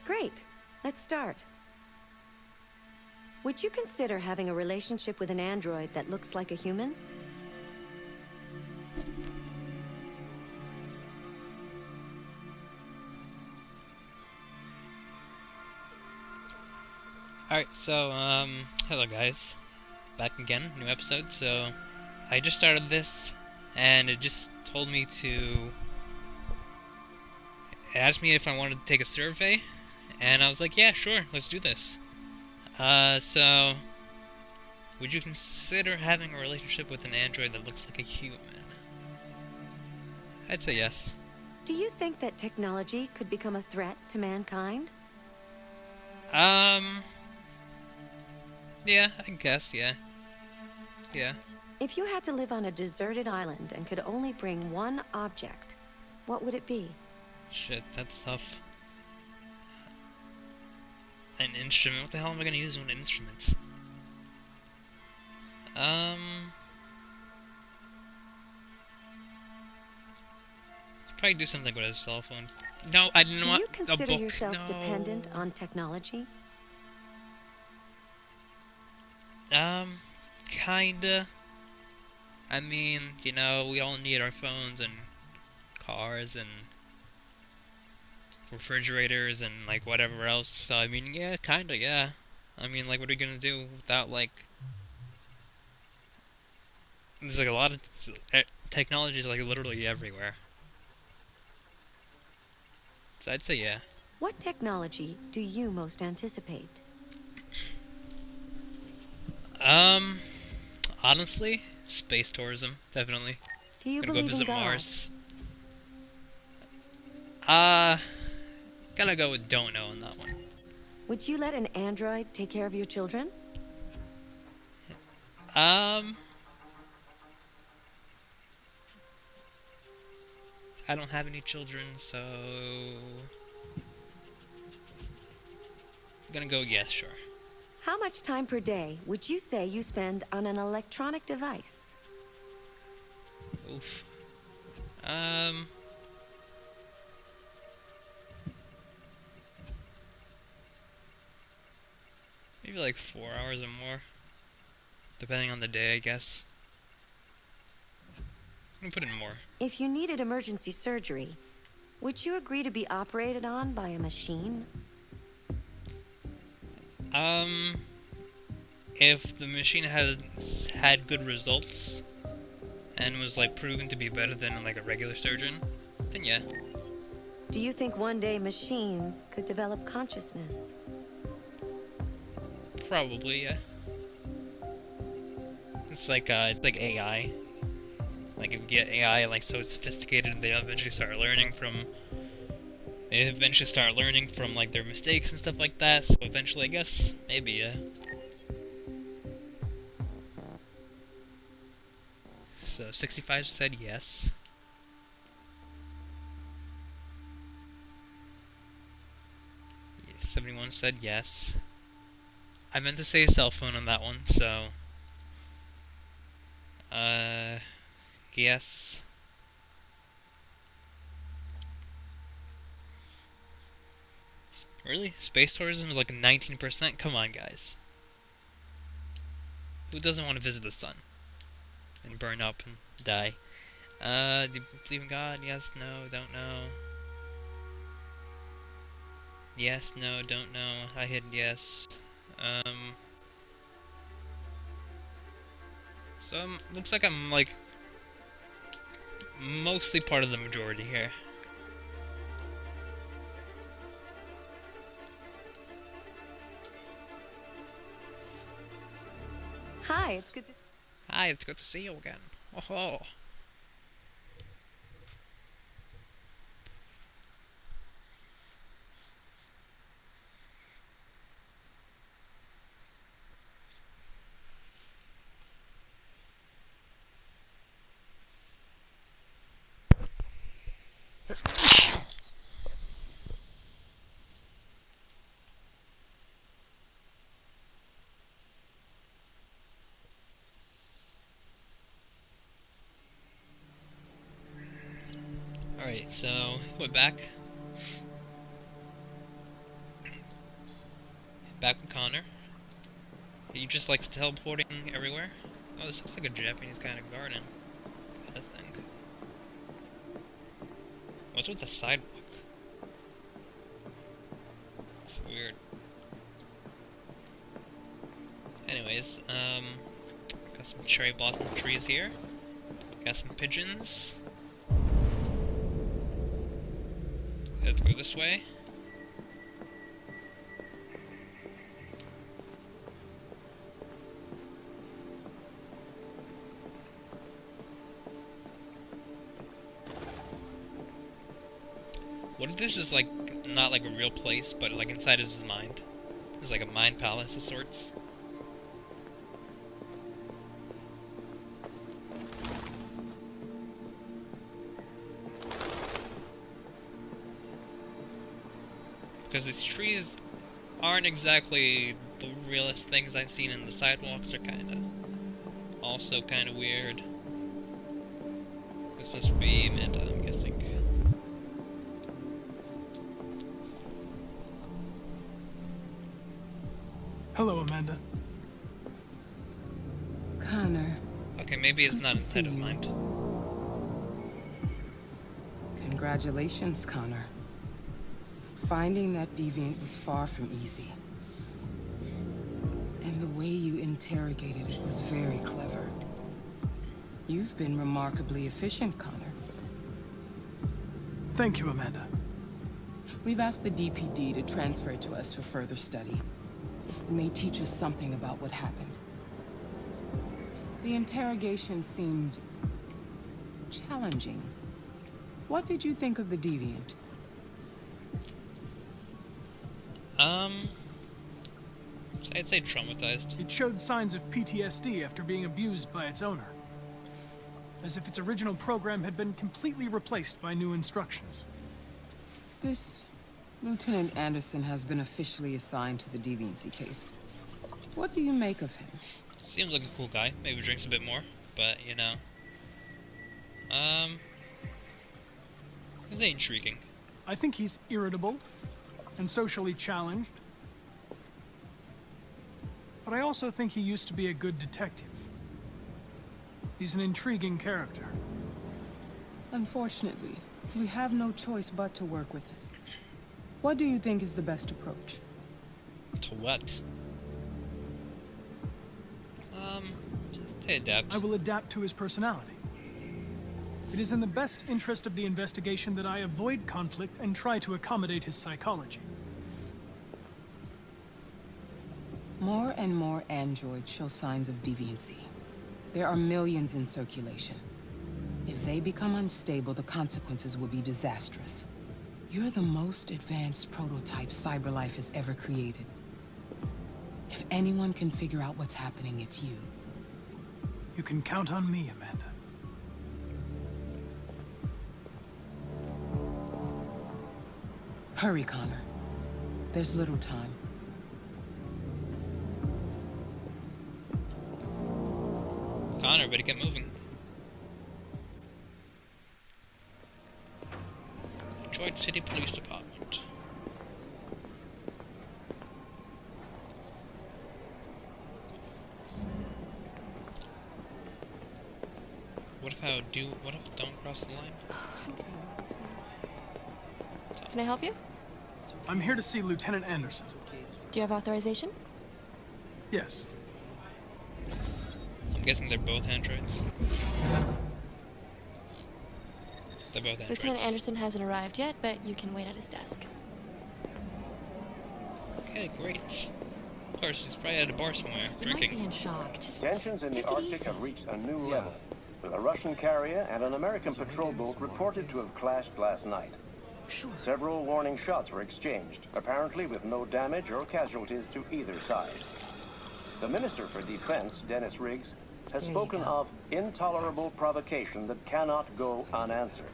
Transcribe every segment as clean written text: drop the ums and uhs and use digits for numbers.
Great. Let's start. Would you consider having a relationship with an android that looks like a human? Alright, so, hello guys. Back again, new episode. So, I just started this, and it just told me to... It asked me if I wanted to take a survey, and I was like, yeah, sure, let's do this. So... Would you consider having a relationship with an android that looks like a human? I'd say yes. Do you think that technology could become a threat to mankind? Yeah, I guess, yeah. Yeah. If you had to live on a deserted island and could only bring one object, what would it be? Shit, that's tough. An instrument? What the hell am I gonna use with an instrument? Probably do something with a cell phone. No, I didn't want a book. Do you consider yourself No. dependent on technology? Kinda. I mean, you know, we all need our phones and cars and refrigerators and, like, whatever else. So, I mean, yeah, kinda, yeah. I mean, like, what are you gonna do without, like... There's, like, a lot of... technology is, like, literally everywhere. So I'd say yeah. What technology do you most anticipate? Honestly, space tourism, definitely. Do you Gonna go believe in visit God? Mars. Gotta go with don't know on that one. Would you let an android take care of your children? I don't have any children, so... I'm gonna go yes, sure. How much time per day would you say you spend on an electronic device? Oof. Maybe like 4 hours or more. Depending on the day, I guess. I'm gonna put in more. If you needed emergency surgery, would you agree to be operated on by a machine? If the machine had good results and was like proven to be better than like a regular surgeon, then yeah. Do you think one day machines could develop consciousness? Probably, yeah. It's like AI. Like if you get AI like so sophisticated, they eventually start learning from like their mistakes and stuff like that. So eventually, I guess maybe yeah. So 65 said yes. Yeah, 71 said yes. I meant to say cell phone on that one, so yes. Really? Space tourism is like 19%? Come on, guys. Who doesn't want to visit the sun? And burn up and die? Do you believe in God? Yes, no, don't know. Yes, no, don't know. I hit yes. So looks like I'm like mostly part of the majority here. Hi, it's good to... Hi, it's good to see you again. Oh. Alright, so we're back. back with Connor. He just likes teleporting everywhere. Oh, this looks like a Japanese kind of garden, I think. What's with the sidewalk? It's weird. Anyways, got some cherry blossom trees here. Got some pigeons. Let's go this way. What if this is like not like a real place, but like inside of his mind? It's like a mind palace of sorts. Because these trees aren't exactly the realest things I've seen, and the sidewalks are also kind of weird. This must be Amanda, I'm guessing. Hello, Amanda. Connor. Okay, maybe it's good not to inside see of you. mind. Congratulations, Connor. Finding that deviant was far from easy. And the way you interrogated it was very clever. You've been remarkably efficient, Connor. Thank you, Amanda. We've asked the DPD to transfer it to us for further study. It may teach us something about what happened. The interrogation seemed challenging. What did you think of the deviant? I'd say traumatized. It showed signs of PTSD after being abused by its owner. As if its original program had been completely replaced by new instructions. This Lieutenant Anderson has been officially assigned to the deviancy case. What do you make of him? Seems like a cool guy. Maybe drinks a bit more, but you know. It's intriguing. I think he's irritable and socially challenged. But I also think he used to be a good detective. He's an intriguing character. Unfortunately, we have no choice but to work with him. What do you think is the best approach? To what? To adapt. I will adapt to his personality. It is in the best interest of the investigation that I avoid conflict and try to accommodate his psychology. More and more androids show signs of deviancy. There are millions in circulation. If they become unstable, the consequences will be disastrous. You're the most advanced prototype CyberLife has ever created. If anyone can figure out what's happening, it's you. You can count on me, Amanda. Hurry, Connor. There's little time. Connor, better get moving. Detroit City Police Department. What if don't cross the line? Can I help you? I'm here to see Lieutenant Anderson. Do you have authorization? Yes. I'm guessing they're both androids. They're both androids. Lieutenant Anderson hasn't arrived yet, but you can wait at his desk. Okay, great. Of course, he's probably at a bar somewhere, You might be drinking. in shock. Just Tensions in take the it Arctic easy. have reached a new level, with a Russian carrier and an American patrol boat reported to have clashed last night. Several warning shots were exchanged, apparently with no damage or casualties to either side. The Minister for Defense, Dennis Riggs, has spoken of intolerable provocation that cannot go unanswered.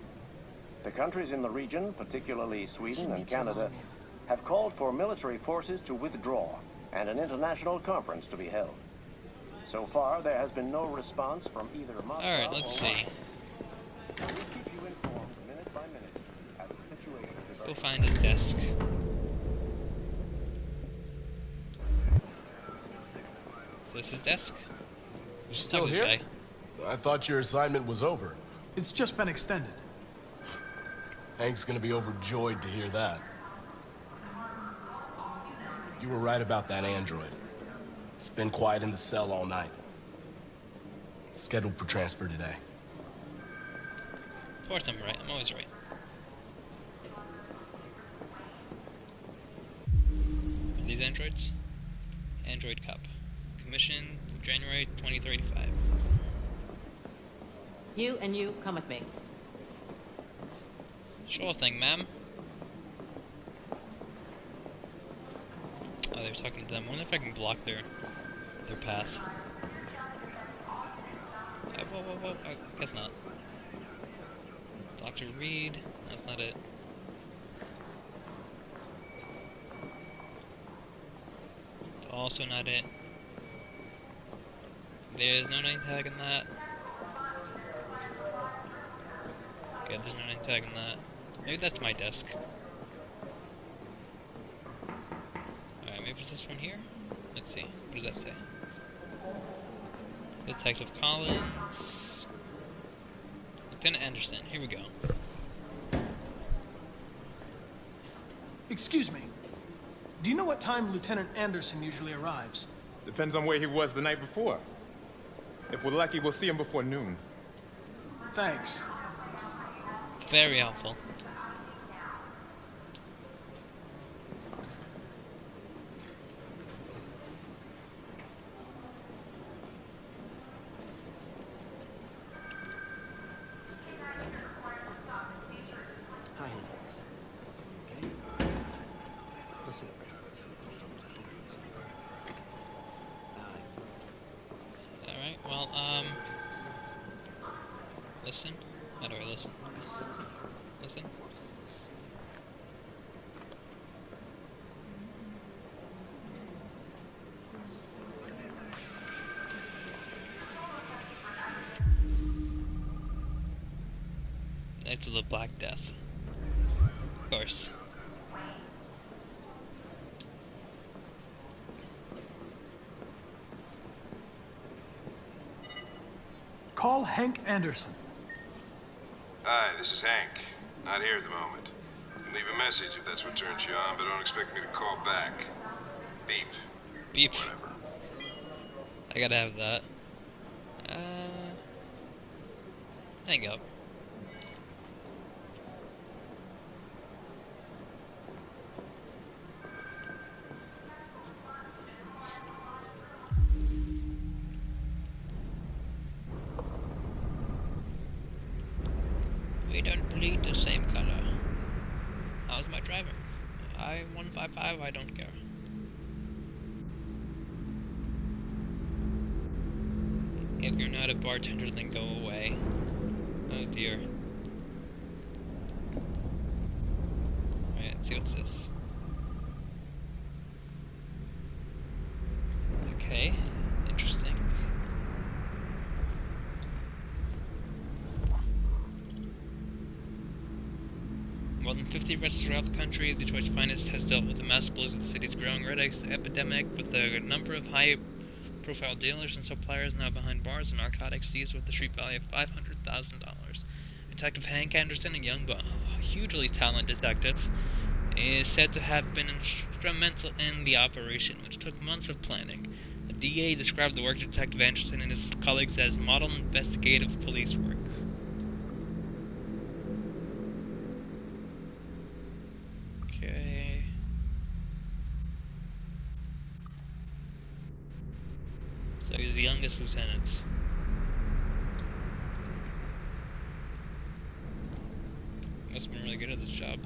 The countries in the region, particularly Sweden and Canada, have called for military forces to withdraw and an international conference to be held. So far, there has been no response from either Moscow Alright, let's or see. Washington. We'll keep you informed minute by minute as the situation Go develops. find his desk. this his desk? You're still Talk to here? this guy. I thought your assignment was over. It's just been extended. Hank's gonna be overjoyed to hear that. You were right about that android. It's been quiet in the cell all night. It's scheduled for transfer today. Of course I'm right. I'm always right. Are these androids? Android Cup. Commission January 2035. You and you come with me. Sure thing, ma'am. Oh, they're talking to them. I wonder if I can block their path. Whoa, whoa, whoa. I guess not. Dr. Reed. That's not it. Also not it. There's no name tag in that. Yeah, there's no name tag in that. Maybe that's my desk. Alright, maybe it's this one here? Let's see. What does that say? Detective Collins. Lieutenant Anderson. Here we go. Excuse me. Do you know what time Lieutenant Anderson usually arrives? Depends on where he was the night before. If we're lucky, we'll see him before noon. Thanks. Very helpful. Hi. Okay. Listen. Alright, well, listen? How do I listen? Listen? Knights of the Black Death. Of course. Call Hank Anderson. Hi, this is Hank. Not here at the moment. Can leave a message if that's what turns you on, but don't expect me to call back. Beep. Beep. Whatever. I gotta have that. Hang up. We don't bleed the same color. How's my driving? I-155, I don't care. If you're not a bartender, then go away. Oh dear. Alright, let's see what's this. Okay, interesting. More than 50 arrests throughout the country, Detroit's finest has dealt with the mass blues of the city's growing red X epidemic, with a number of high-profile dealers and suppliers now behind bars and narcotics seized with a street value of $500,000. Detective Hank Anderson, a young but hugely talented detective, is said to have been instrumental in the operation, which took months of planning. The DA described the work of Detective Anderson and his colleagues as model investigative police work. Okay. So he's the youngest lieutenant. Must have been really good at this job.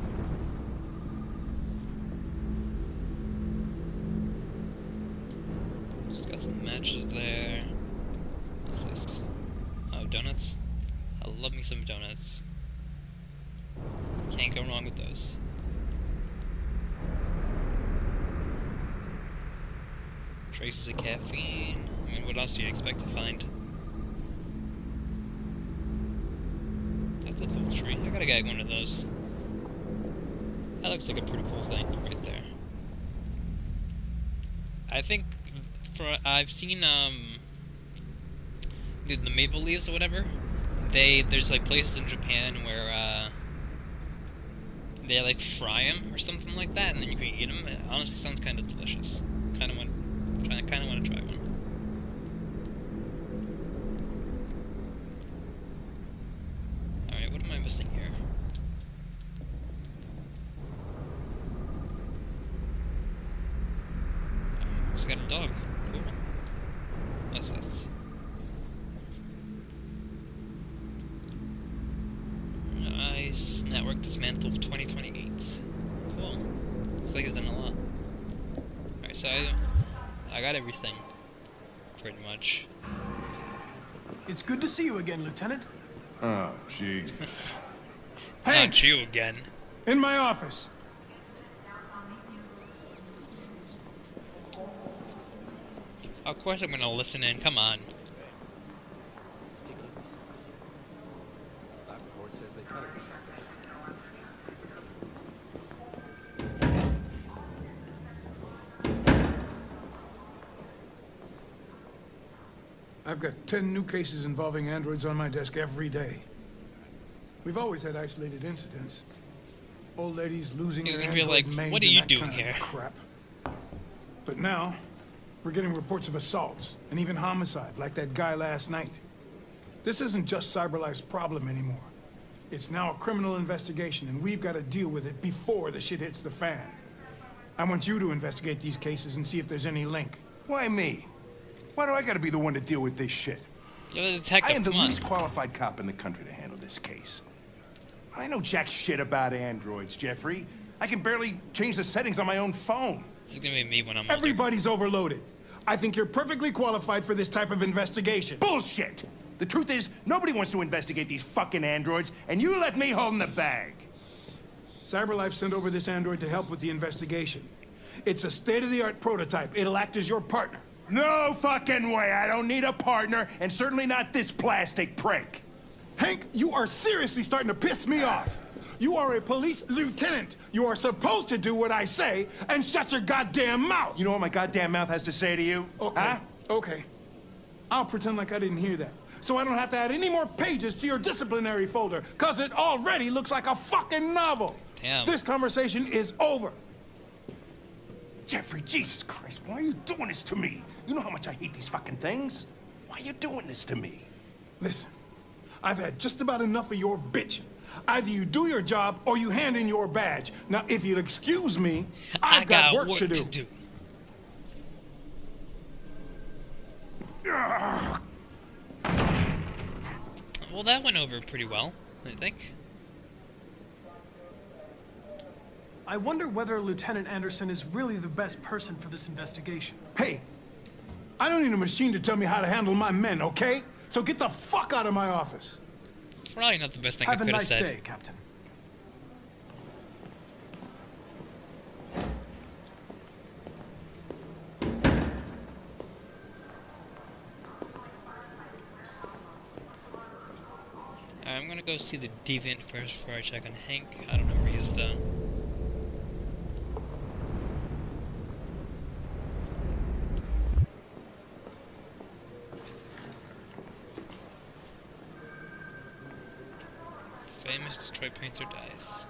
Just got some matches there. What's this? Oh, donuts? I love me some donuts. Can't go wrong with those. Traces of caffeine. I mean, what else do you expect to find? That's a cool tree. I gotta get one of those. That looks like a pretty cool thing right there. I think I've seen the maple leaves or whatever. There's like places in Japan where they like fry them or something like that, and then you can eat them. It honestly sounds kind of delicious. Kind of want to try one. All right, what am I missing here? Just got a dog. Cool. What's this? Nice. Network dismantled 2028. Cool. Looks like it's done a lot. Alright, so I got everything. Pretty much. It's good to see you again, Lieutenant. Oh, Jesus. Not you again. In my office. Of course I'm gonna listen in, come on. Take a look. Lab report says they cut it. I've got 10 new cases involving androids on my desk every day. We've always had isolated incidents. Old ladies losing He's their gonna be android like, maids what are and you that doing kind of here? crap. But now, we're getting reports of assaults and even homicide, like that guy last night. This isn't just CyberLife's problem anymore. It's now a criminal investigation, and we've got to deal with it before the shit hits the fan. I want you to investigate these cases and see if there's any link. Why me? Why do I gotta be the one to deal with this shit? You're the detective, I am the come on. least qualified cop in the country to handle this case. I know jack shit about androids, Jeffrey. I can barely change the settings on my own phone. It's gonna be me when I'm older. Everybody's overloaded. I think you're perfectly qualified for this type of investigation. Bullshit! The truth is, nobody wants to investigate these fucking androids, and you left me holding the bag. CyberLife sent over this android to help with the investigation. It's a state-of-the-art prototype. It'll act as your partner. No fucking way! I don't need a partner, and certainly not this plastic prick. Hank, you are seriously starting to piss me off. You are a police lieutenant. You are supposed to do what I say and shut your goddamn mouth. You know what my goddamn mouth has to say to you? Okay, Huh? okay. I'll pretend like I didn't hear that. So I don't have to add any more pages to your disciplinary folder, because it already looks like a fucking novel. Damn. This conversation is over. Jeffrey, Jesus Christ, why are you doing this to me? You know how much I hate these fucking things. Why are you doing this to me? Listen, I've had just about enough of your bitching. Either you do your job or you hand in your badge. Now, if you'll excuse me, I've got work to do. Well, that went over pretty well, I think. I wonder whether Lieutenant Anderson is really the best person for this investigation. Hey, I don't need a machine to tell me how to handle my men, okay? So get the fuck out of my office. Probably not the best thing I Have a could have nice said. day, Captain. I'm gonna go see the Deviant first before I check on Hank. I don't know where he is though. Famous Detroit painter dies.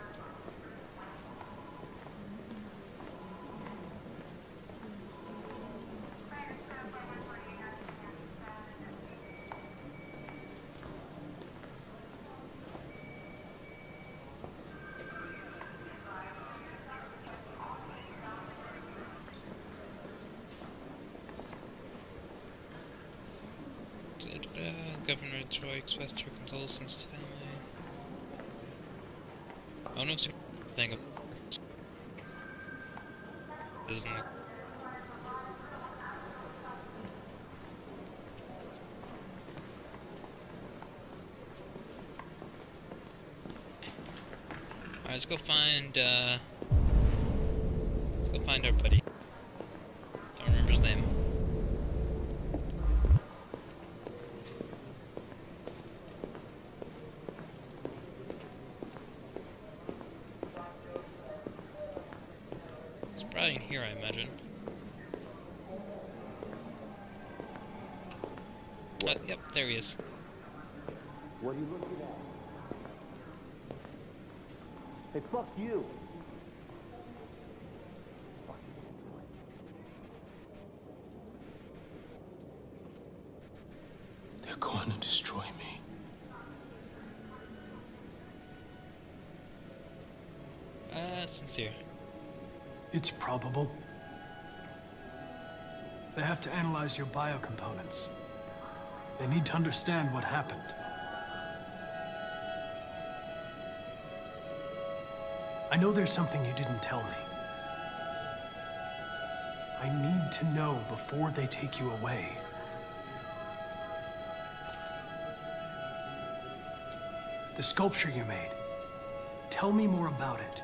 Governor Troy expressed her condolences to family. I don't know if it's a thing. Isn't it? Alright, let's go find our buddy. Don't remember his name. It's probably in here, I imagine. Yep, there he is. What are you looking at? Hey, fuck you! They're going to destroy me. Sincere. It's probable. They have to analyze your biocomponents. They need to understand what happened. I know there's something you didn't tell me. I need to know before they take you away. The sculpture you made. Tell me more about it.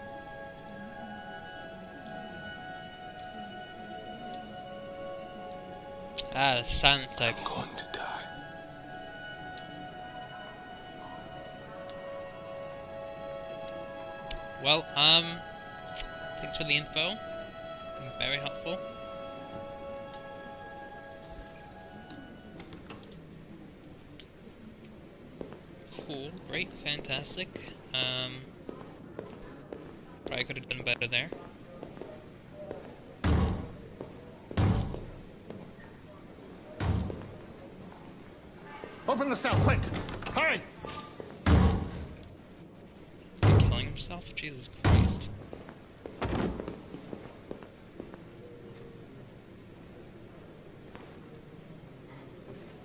Ah, the silence type. I'm going to die. Well, thanks for the info. Very helpful. Cool, great, fantastic. Probably could have done better there. Open the cell, quick! Hurry! Killing himself? Jesus Christ.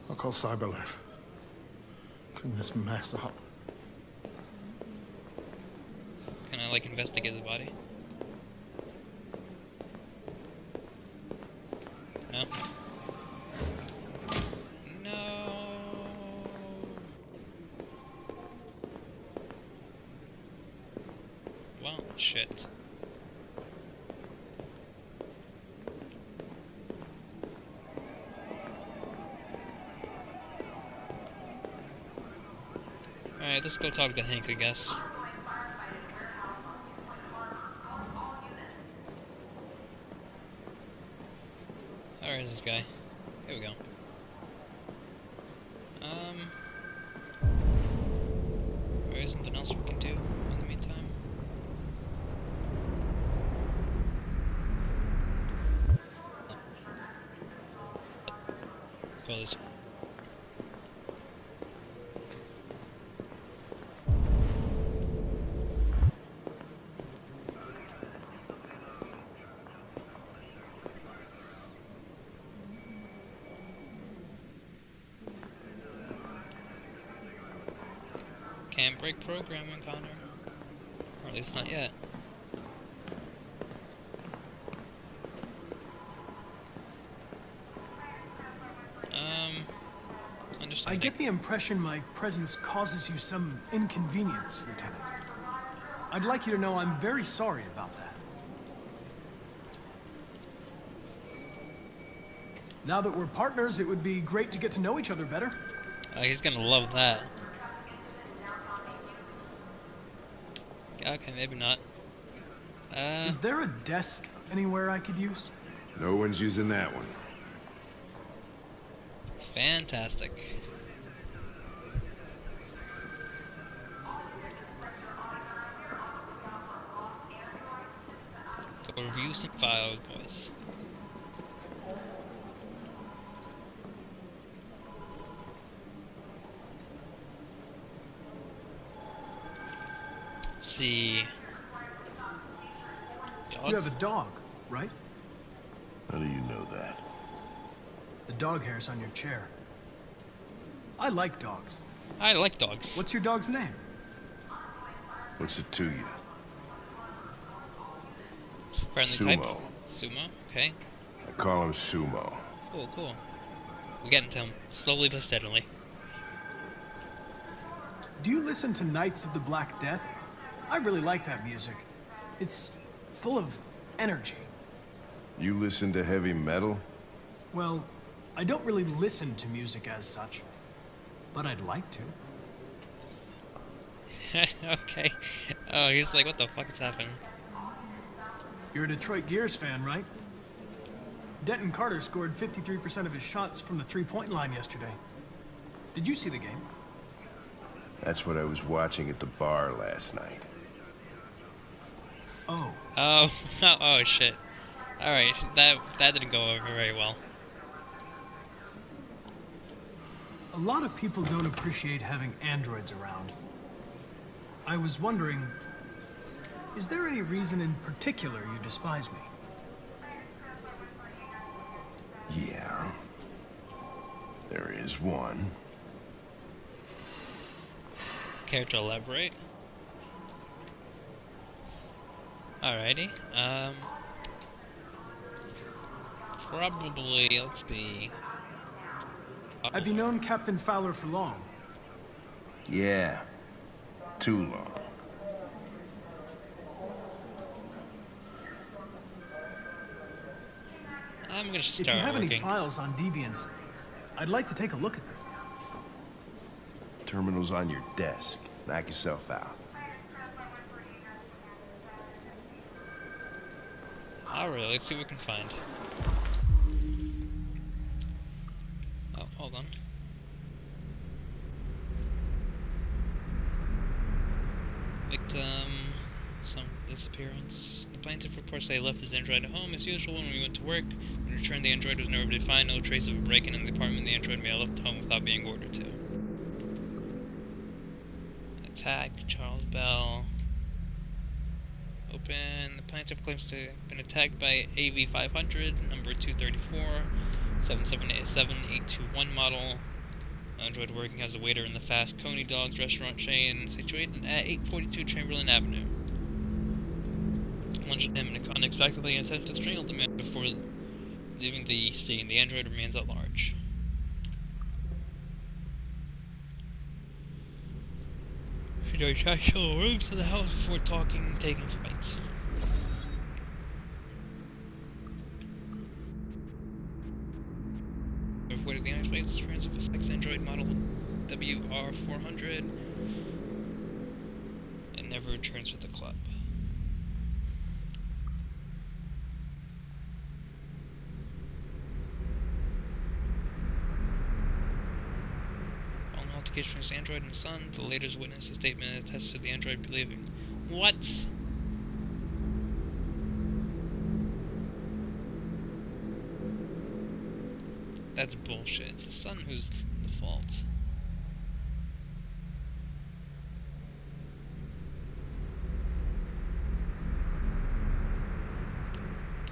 I'll call Cyberlife. Clean this mess up. Can I, like, investigate the body? No? No! Well, shit. Alright, let's go talk to Hank, I guess. Where is this guy? Here we go. There is something else we can do in the meantime. Go this way. Can't break programming, Connor. Or at least not yet. I get the impression my presence causes you some inconvenience, Lieutenant. I'd like you to know I'm very sorry about that. Now that we're partners, it would be great to get to know each other better. He's gonna love that. Okay, maybe not. Is there a desk anywhere I could use? No one's using that one. Fantastic. Go review some files, boys. See. Dog? You have a dog, right? How do you know that? The dog hair's on your chair. I like dogs. I like dogs. What's your dog's name? What's it to you? Friendly Sumo. type? Sumo, okay. I call him Sumo. Cool, cool. We're getting to him, slowly but steadily. Do you listen to Knights of the Black Death? I really like that music. It's full of energy. You listen to heavy metal? Well, I don't really listen to music as such, but I'd like to. Okay. Oh, he's like, what the fuck is happening? You're a Detroit Gears fan, right? Denton Carter scored 53% of his shots from the three-point line yesterday. Did you see the game? That's what I was watching at the bar last night. Oh. Oh, oh shit. Alright, that didn't go over very well. A lot of people don't appreciate having androids around. I was wondering, is there any reason in particular you despise me? Yeah. There is one. Care to elaborate? Alrighty, probably, let's see. Have you known Captain Fowler for long? Yeah. Too long. I'm gonna start If you have any working. files on Deviants, I'd like to take a look at them. Terminal's on your desk. Knock yourself out. Alright, let's see what we can find. Oh, hold on. Victim, some disappearance. The plaintiff reports they left his android at home as usual when we went to work. When we returned, the android was nowhere to be found. No trace of a break-in in the apartment. The android may have left home without being ordered to. Attack, Charles Bell. Open. The plaintiff claims to have been attacked by AV-500, number 234, 7787821 model. Android working as a waiter in the Fast Coney Dogs restaurant chain, situated at 842 Chamberlain Avenue. Lunged at him unexpectedly and attempted to strangle the man before leaving the scene. The android remains at large. He checked all rooms of the house before talking and taking flights. Reported the unexplained experience of a sex android model WR400 and never returns with the club. Following altercation between the android and his son, the latest witnessed a statement that attests to the android believing. What? That's bullshit. It's the son who's the fault.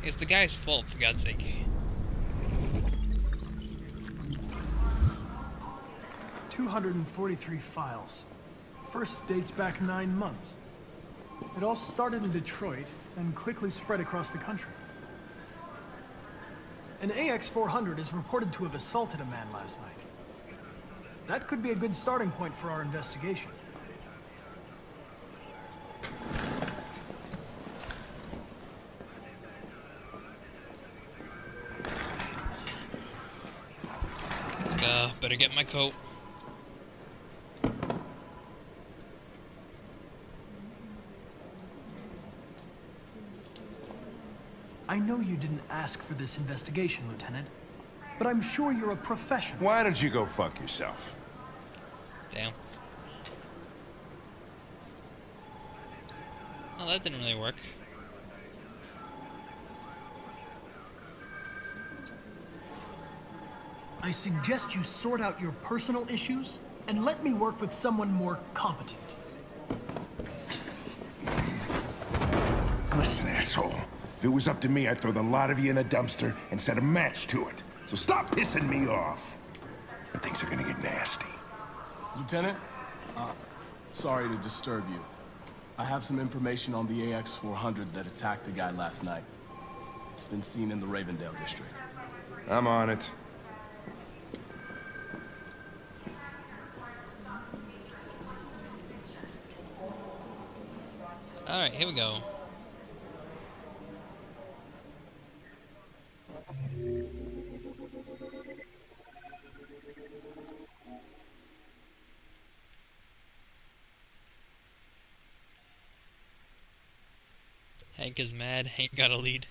It's the guy's fault, for God's sake. "243 files. First dates back 9 months. It all started in Detroit and quickly spread across the country. An AX-400 is reported to have assaulted a man last night. That could be a good starting point for our investigation. Better get my coat. I know you didn't ask for this investigation, Lieutenant, but I'm sure you're a professional. Why don't you go fuck yourself? Damn. Well, that didn't really work. I suggest you sort out your personal issues and let me work with someone more competent. Listen, asshole. If it was up to me, I'd throw the lot of you in a dumpster and set a match to it. So stop pissing me off. Or things are gonna get nasty. Lieutenant, sorry to disturb you. I have some information on the AX-400 that attacked the guy last night. It's been seen in the Ravendale district. I'm on it. Alright, here we go. Hank is mad. Hank got a lead.